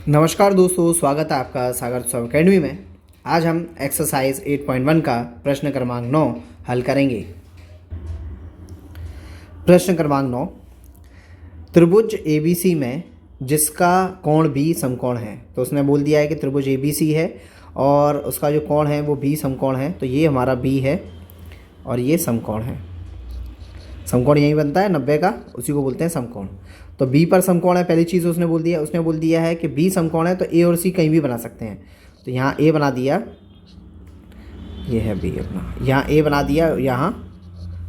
नमस्कार दोस्तों, स्वागत है आपका सागर उत्सव अकेडमी में। आज हम एक्सरसाइज 8.1 का प्रश्न क्रमांक 9 हल करेंगे। प्रश्न क्रमांक 9, त्रिभुज ABC में जिसका कोण B समकोण है। तो उसने बोल दिया है कि त्रिभुज ABC है और उसका जो कोण है वो B समकोण है। तो ये हमारा B है और ये समकोण है। समकोण यही बनता है 90 का, उसी को बोलते हैं समकोण। तो B पर समकोण है, पहली चीज़ उसने बोल दिया है कि B समकोण है तो A और C कहीं भी बना सकते हैं। तो यहाँ A बना दिया, ये है B अपना, यहाँ A बना दिया, यहाँ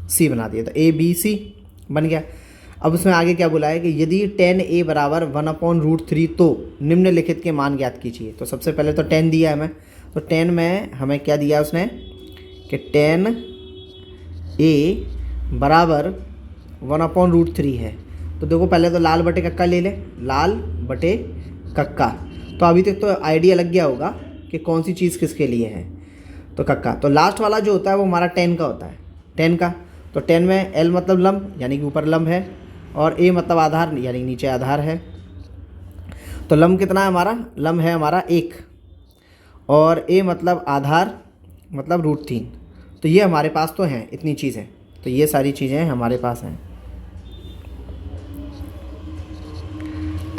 C बना दिया, तो ABC बन गया। अब उसमें आगे क्या बोला है कि यदि tan A बराबर 1/√3 तो निम्नलिखित के मान ज्ञात कीजिए। तो सबसे पहले तो tan दिया है हमें, तो tan में हमें क्या दिया उसने कि tan A बराबर 1/√3 है। तो देखो पहले तो लाल बटे कक्का ले ले, लाल बटे कक्का। तो अभी तक तो आइडिया लग गया होगा कि कौन सी चीज़ किसके लिए है। तो कक्का, तो लास्ट वाला जो होता है वो हमारा tan का होता है, tan का। तो tan में L मतलब लंब यानी कि ऊपर लंब है, और A मतलब आधार यानी नीचे आधार है। तो लंब कितना है हमारा, लंब है हमारा 1, और A मतलब आधार मतलब √3। तो ये हमारे पास तो हैं इतनी चीज़ें, तो ये सारी चीज़ें हमारे पास हैं।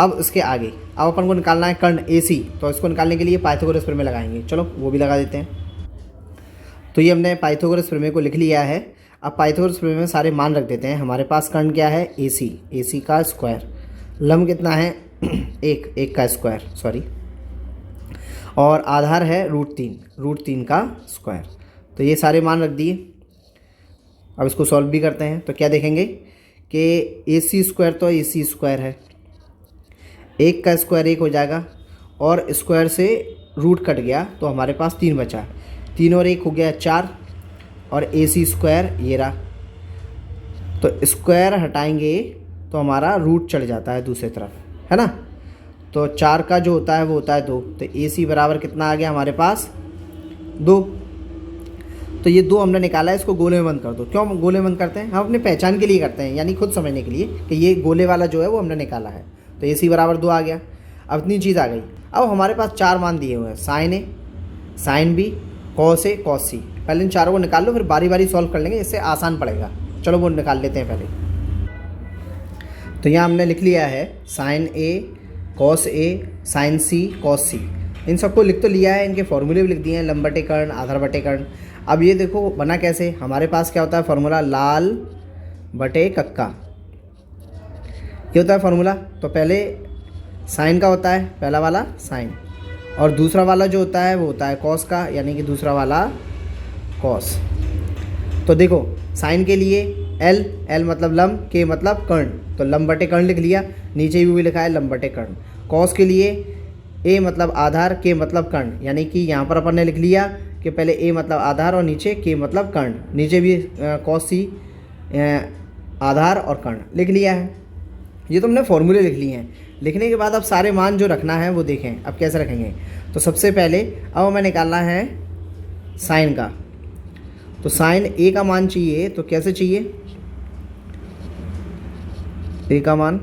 अब इसके आगे अब अपन को निकालना है कर्ण AC। तो इसको निकालने के लिए पाइथागोरस प्रमेय लगाएंगे। चलो वो भी लगा देते हैं। तो ये हमने पाइथागोरस प्रमेय को लिख लिया है। अब पाइथागोरस प्रमेय में सारे मान रख देते हैं। हमारे पास कर्ण क्या है, AC का स्क्वायर, लंब कितना है 1 का स्क्वायर, सॉरी, और आधार है √3 का स्क्वायर। तो ये सारे मान रख दिए। अब इसको सॉल्व भी करते हैं। तो क्या देखेंगे कि AC स्क्वायर तो AC स्क्वायर है, 1 का स्क्वायर 1 हो जाएगा, और स्क्वायर से रूट कट गया तो हमारे पास 3 बचा। 3 और 1 हो गया 4, और AC स्क्वायर ये रहा। तो स्क्वायर हटाएंगे तो हमारा रूट चढ़ जाता है दूसरी तरफ, है ना। तो 4 का जो होता है वो होता है 2। तो AC बराबर कितना आ गया हमारे पास 2। तो ये 2 हमने निकाला है, इसको गोले में बंद कर दो। क्यों गोले में बंद करते हैं, हम अपने पहचान के लिए करते हैं, यानी खुद समझने के लिए कि ये गोले वाला जो है वो हमने निकाला है। तो AC बराबर 2 आ गया। अब इतनी चीज़ आ गई। अब हमारे पास 4 मान दिए हुए हैं, sin A, sin B, cos A, cos C। पहले इन चारों को निकाल लो, फिर बारी बारी सॉल्व कर लेंगे, इससे आसान पड़ेगा। चलो वो निकाल लेते हैं पहले। तो यहाँ हमने लिख लिया है sin A, cos A, sin C, cos C। इन सबको लिख तो लिया है, इनके फॉर्मूले भी लिख दिए हैं, लंब बटे कर्ण, आधार बटे कर्ण। अब ये देखो बना कैसे, हमारे पास क्या होता है फॉर्मूला, लाल बटे कक्का, ये होता है फॉर्मूला। तो पहले साइन का होता है, पहला वाला साइन, और दूसरा वाला जो होता है वो होता है कॉस का, यानी कि दूसरा वाला कॉस। तो देखो साइन के लिए L मतलब लंब, K मतलब कर्ण, तो लंब बटे कर्ण लिख लिया, नीचे भी लिखा है लंब बटे कर्ण। कॉस के लिए A मतलब आधार, K मतलब कर्ण, यानी कि यहाँ पर अपन ने लिख लिया कि पहले A मतलब आधार और नीचे K मतलब कर्ण, नीचे भी कॉस C आधार और कर्ण लिख लिया है। ये तो हमने फॉर्मूले लिख लिए हैं। लिखने के बाद अब सारे मान जो रखना है वो देखें अब कैसे रखेंगे। तो सबसे पहले अब हमें निकालना है साइन का। तो साइन A का मान चाहिए, तो कैसे चाहिए, A का मान,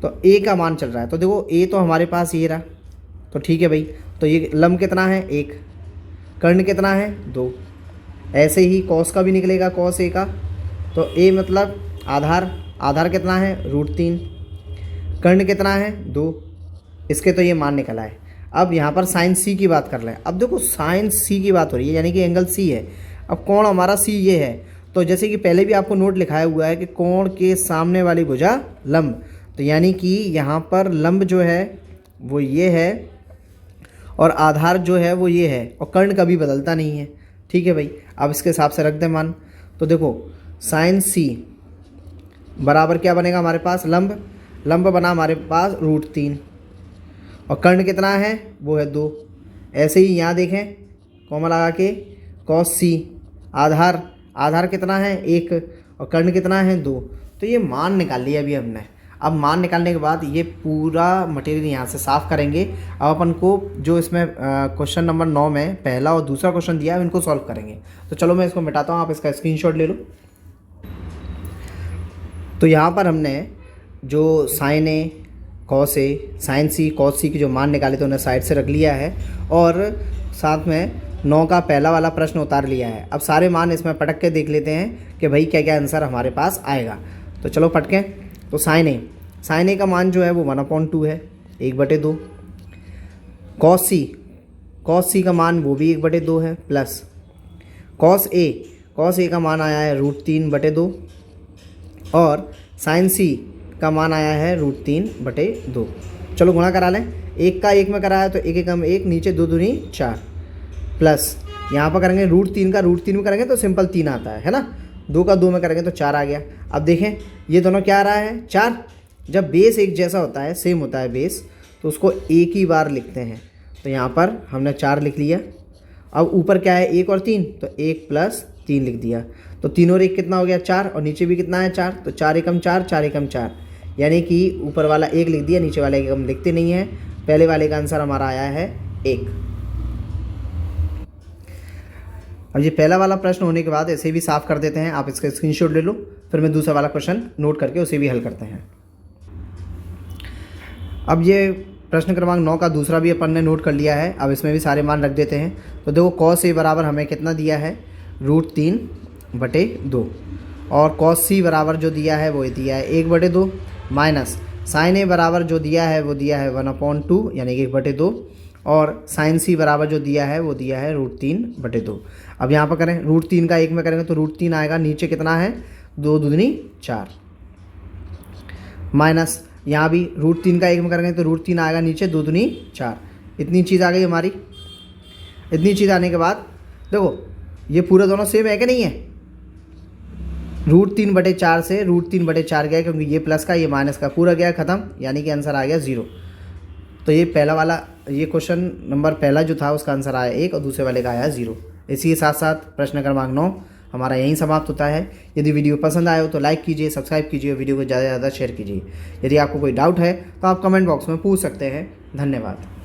तो A का मान चल रहा है। तो देखो A तो हमारे पास ये रहा, तो ठीक है भाई। तो ये लंब कितना है 1, कर्ण कितना है 2। ऐसे ही कॉस का भी निकलेगा, कॉस A का। तो A मतलब आधार कितना है √3, कर्ण कितना है 2। इसके तो ये मान निकला है। अब यहाँ पर साइन C की बात कर लें। अब देखो साइन C की बात हो रही है, यानी कि एंगल C है। अब कोण हमारा C ये है। तो जैसे कि पहले भी आपको नोट लिखाया हुआ है कि कोण के सामने वाली भुजा लंब, तो यानी कि यहाँ पर लंब जो है वो ये है, और आधार जो है वो ये है, और कर्ण कभी बदलता नहीं है। ठीक है भाई, अब इसके हिसाब से रख दें मान। तो देखो साइन C बराबर क्या बनेगा हमारे पास, लंब बना हमारे पास √3, और कर्ण कितना है वो है 2। ऐसे ही यहाँ देखें कॉमा लगा के cos C, आधार कितना है 1, और कर्ण कितना है 2। तो ये मान निकाल लिया अभी हमने। अब मान निकालने के बाद ये पूरा मटेरियल यहाँ से साफ़ करेंगे। अब अपन को जो इसमें क्वेश्चन नंबर 9 में पहला और दूसरा क्वेश्चन दिया है इनको सॉल्व करेंगे। तो चलो मैं इसको मिटाता हूँ, आप इसका स्क्रीनशॉट ले लो। तो यहाँ पर हमने जो sine A, cos A, sine C, cos C की जो मान निकाले थे उन्हें साइड से रख लिया है और साथ में 9 का पहला वाला प्रश्न उतार लिया है। अब सारे मान इसमें पटक के देख लेते हैं कि भाई क्या क्या आंसर हमारे पास आएगा। तो चलो पटकें। तो साइन ए का मान जो है वो 1/2 है, 1/2। कॉस सी का मान वो भी 1/2 है, प्लस कॉस ए का मान आया है √3/2 और साइन सी का मान आया है √3/2। चलो गुणा करा लें। 1 का 1 में कराया तो 1 एकम 1, नीचे 2 दूनी 4, प्लस यहाँ पर करेंगे √3 का √3 में करेंगे तो सिंपल 3 आता है ना। 2 का 2 में करेंगे तो 4 आ गया। अब देखें ये दोनों क्या आ रहा है, 4। जब बेस एक जैसा होता है, सेम होता है बेस, तो उसको एक ही बार लिखते हैं। तो यहाँ पर हमने 4 लिख लिया। अब ऊपर क्या है 1 और 3, तो 1 + 3 लिख दिया। तो 3 और 1 कितना हो गया 4, और नीचे भी कितना है 4, तो 4 एकम 4, 4 एकम 4, यानी कि ऊपर वाला 1 लिख दिया, नीचे वाले 1 हम लिखते नहीं हैं। पहले वाले का आंसर हमारा आया है 1। अब ये पहला वाला प्रश्न होने के बाद ऐसे भी साफ कर देते हैं, आप इसका स्क्रीनशॉट ले लो, फिर मैं दूसरा वाला क्वेश्चन नोट करके उसे भी हल करते हैं। अब ये प्रश्न क्रमांक 9 का दूसरा भी अपन ने नोट कर लिया है। अब इसमें भी सारे मान रख देते हैं। तो देखो कॉस ए बराबर हमें कितना दिया है, √3/2, और कॉस सी बराबर जो दिया है वो दिया है 1/2, माइनस साइन ए बराबर जो दिया है वो दिया है 1/2 यानी कि 1/2, और साइन सी बराबर जो दिया है वो दिया है √3/2। अब यहाँ पर करें, √3 का 1 में करेंगे तो √3 आएगा, नीचे कितना है 2 दूनी 4, माइनस यहाँ भी √3 का 1 में करेंगे तो √3 आएगा, नीचे 2 दूनी 4। इतनी चीज़ आ गई हमारी। इतनी चीज़ आने के बाद देखो ये पूरा दोनों सेम है कि नहीं है, √3/4 से √3/4 गया, क्योंकि ये प्लस का ये माइनस का पूरा गया ख़त्म, यानी कि आंसर आ गया 0। तो ये पहला वाला, ये क्वेश्चन नंबर पहला जो था उसका आंसर आया 1 और दूसरे वाले का आया 0। इसी के साथ साथ प्रश्न क्रमांक 9 हमारा यहीं समाप्त होता है। यदि वीडियो पसंद आए हो तो लाइक कीजिए, सब्सक्राइब कीजिए, वीडियो को ज़्यादा से ज़्यादा शेयर कीजिए। यदि आपको कोई डाउट है तो आप कमेंट बॉक्स में पूछ सकते हैं। धन्यवाद।